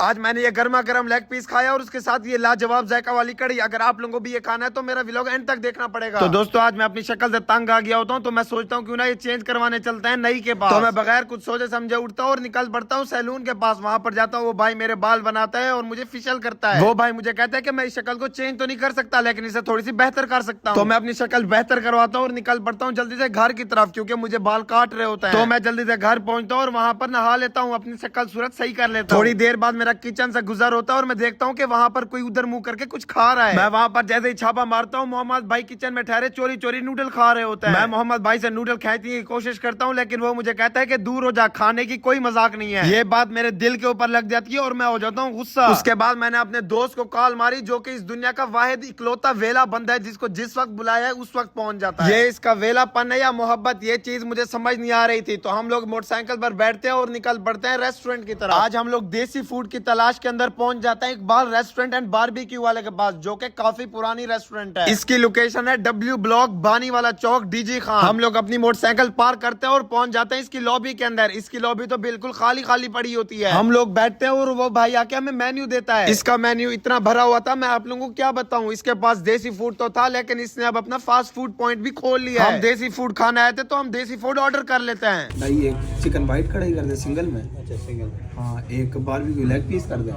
आज मैंने ये गर्मा गर्म लेग पीस खाया और उसके साथ ये लाजवाब जायका वाली कड़ी। अगर आप लोगों को भी ये खाना है तो मेरा व्लॉग एंड तक देखना पड़ेगा। तो दोस्तों आज मैं अपनी शक्ल से तंग आ गया होता हूँ, तो मैं सोचता हूँ क्यों ना ये चेंज करवाने चलते हैं नई के पास। तो मैं बगैर कुछ सोचे समझे उठता हूँ और निकल पड़ता हूँ सैलून के पास। वहां पर जाता हूँ, वो भाई मेरे बाल बनाता है और मुझे फेशियल करता है। वो भाई मुझे कहता है कि मैं इस शक्ल को चेंज तो नहीं कर सकता, लेकिन इसे थोड़ी सी बेहतर कर सकता हूँ। तो मैं अपनी शक्ल बेहतर करवाता हूँ और निकल पड़ता हूँ जल्दी से घर की तरफ, क्योंकि मुझे बाल काट रहे होते हैं। तो मैं जल्दी से घर पहुंचता हूँ और वहां पर नहा लेता हूँ, अपनी शक्ल सूरत सही कर लेता हूँ। थोड़ी देर बाद मेरा किचन से गुजर होता है और मैं देखता हूँ कि वहां पर कोई उधर मुंह करके कुछ खा रहा है। मैं वहां पर जैसे ही छापा मारता हूँ, मोहम्मद भाई किचन में ठहरे चोरी चोरी नूडल खा रहे होते हैं। मैं मोहम्मद भाई से नूडल खींचने की कोशिश करता हूँ, लेकिन वो मुझे कहता है कि दूर हो जा, खाने की कोई मजाक नहीं है। ये बात मेरे दिल के ऊपर लग जाती है और मैं हो जाता हूँ गुस्सा। उसके बाद मैंने अपने दोस्त को कॉल मारी, जो कि इस दुनिया का वाहिद इकलौता वेला बंदा है जिसको जिस वक्त बुलाया है उस वक्त पहुंच जाता है। ये इसका वेलापन है या मोहब्बत, ये चीज मुझे समझ नहीं आ रही थी। तो हम लोग मोटरसाइकिल पर बैठते हैं और निकल पड़ते हैं रेस्टोरेंट की तरफ। आज हम लोग देसी फूड की तलाश के अंदर पहुंच जाते हैं इकबाल रेस्टोरेंट एंड बारबेक्यू वाले के पास, जो कि काफी पुरानी रेस्टोरेंट है। इसकी लोकेशन है W ब्लॉक बानी वाला चौक DG खान। हम लोग अपनी मोटरसाइकिल पार्क करते हैं और पहुंच जाते हैं इसकी लॉबी के अंदर। इसकी लॉबी तो बिल्कुल खाली खाली पड़ी होती है। हम लोग बैठते हैं और वो भाई आके हमें मेन्यू देता है। इसका मेन्यू इतना भरा हुआ था, मैं आप लोगों को क्या बताऊं। इसके पास देसी फूड तो था, लेकिन इसने अब अपना फास्ट फूड पॉइंट भी खोल लिया है। हम देसी फूड खाने आए थे तो हम देसी फूड ऑर्डर कर लेते हैं। भाई एक चिकन वाइट कढ़ाई कर दे सिंगल में। अच्छा सिंगल। हाँ एक बारबेक्यू लेग पीस कर दे।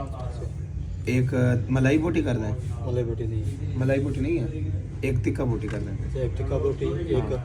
एक मलाई बोटी कर दें। मलाई बोटी नहीं है। मलाई बोटी नहीं है, एक टिक्का बोटी कर दें। एक टिक्का बोटी, एक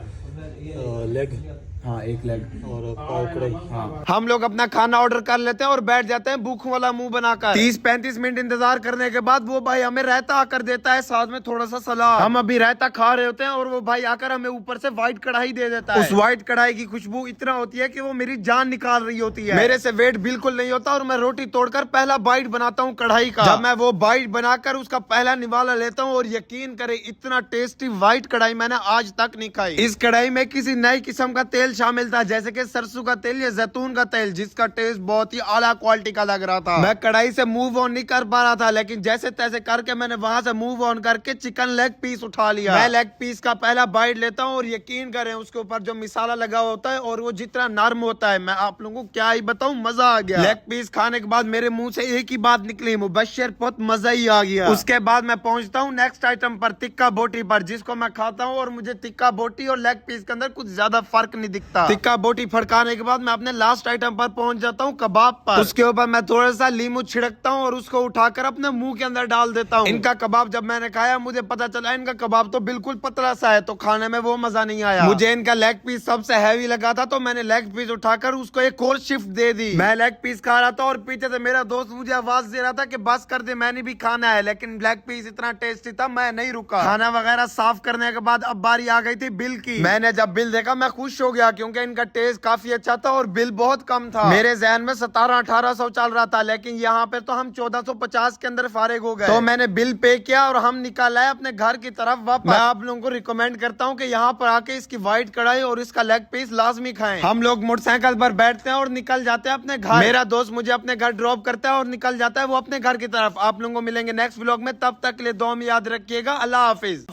लेग। हाँ एक लेग और पाव कढ़ाई। हाँ हम लोग अपना खाना ऑर्डर कर लेते हैं और बैठ जाते हैं भूख वाला मुंह बनाकर। 30-35 मिनट इंतजार करने के बाद वो भाई हमें रायता आकर देता है, साथ में थोड़ा सा सलाद। हम अभी रायता खा रहे होते हैं और वो भाई आकर हमें ऊपर से व्हाइट कढ़ाई दे देता है। उस व्हाइट कढ़ाई की खुशबू इतना होती है कि वो मेरी जान निकाल रही होती है। मेरे से वेट बिल्कुल नहीं होता और मैं रोटी तोड़कर पहला बाइट बनाता हूँ कढ़ाई का। जब मैं वो बाइट बनाकर उसका पहला निवाला लेता हूँ, और यकीन करे इतना टेस्टी व्हाइट कढ़ाई मैंने आज तक नहीं खाई। इस कढ़ाई में किसी नई किस्म का तेल शामिल था, जैसे कि सरसों का तेल या जैतून का तेल, जिसका टेस्ट बहुत ही आला क्वालिटी का लग रहा था। मैं कढ़ाई से मूव ऑन नहीं कर पा रहा था, लेकिन जैसे तैसे करके मैंने वहां से मूव ऑन करके चिकन लेग पीस उठा लिया। मैं लेग पीस का पहला बाइट लेता हूँ और यकीन करें उसके ऊपर जो मसाला लगा होता है और वो जितना नरम होता है, मैं आप लोगों को क्या ही बताऊं, मजा आ गया। लेग पीस खाने के बाद मेरे मुंह से एक ही बात निकली, मुबश्शिर बहुत मजा ही आ गया। उसके बाद मैं पहुंचता हूँ नेक्स्ट आइटम पर, टिक्का बोटी पर, जिसको मैं खाता हूँ और मुझे टिक्का बोटी और लेग पीस के अंदर कुछ ज्यादा फर्क नहीं दिखता। टिक्का बोटी फड़काने के बाद मैं अपने लास्ट आइटम पर पहुंच जाता हूँ, कबाब पर। उसके ऊपर मैं थोड़ा सा लीमू छिड़कता हूँ और उसको उठाकर अपने मुंह के अंदर डाल देता हूँ। इनका कबाब जब मैंने खाया मुझे पता चला इनका कबाब तो बिल्कुल पतला सा है, तो खाने में वो मजा नहीं आया। मुझे इनका लेग पीस सबसे हैवी लगा था, तो मैंने लेग पीस उठाकर उसको एक और शिफ्ट दे दी। मैं लेग पीस खा रहा था और पीछे से मेरा दोस्त मुझे आवाज दे रहा था कि बस कर दे, मैंने भी खाना है, लेकिन लेग पीस इतना टेस्टी था मैं नहीं रुका। खाना वगैरह साफ करने के बाद अब बारी आ गई थी बिल की। मैंने जब बिल देखा मैं खुश हो गया, क्योंकि इनका टेस्ट काफी अच्छा था और बिल बहुत कम था। मेरे जहन में 1700-1800 चल रहा था, लेकिन यहाँ पे तो हम 1450 के अंदर फारिग हो गए। तो मैंने बिल पे किया और हम निकल आए अपने घर की तरफ वापस। मैं आप लोगों को रिकमेंड करता हूँ कि यहाँ पर आके इसकी व्हाइट कढ़ाई और इसका लेग पीस लाजमी खाएं। हम लोग मोटरसाइकिल पर बैठते हैं और निकल जाते हैं अपने घर। मेरा दोस्त मुझे अपने घर ड्रॉप करता है और निकल जाता है वो अपने घर की तरफ। आप लोगों को मिलेंगे नेक्स्ट व्लॉग में, तब तक के लिए दुआ में याद रखिएगा। अल्लाह हाफिज।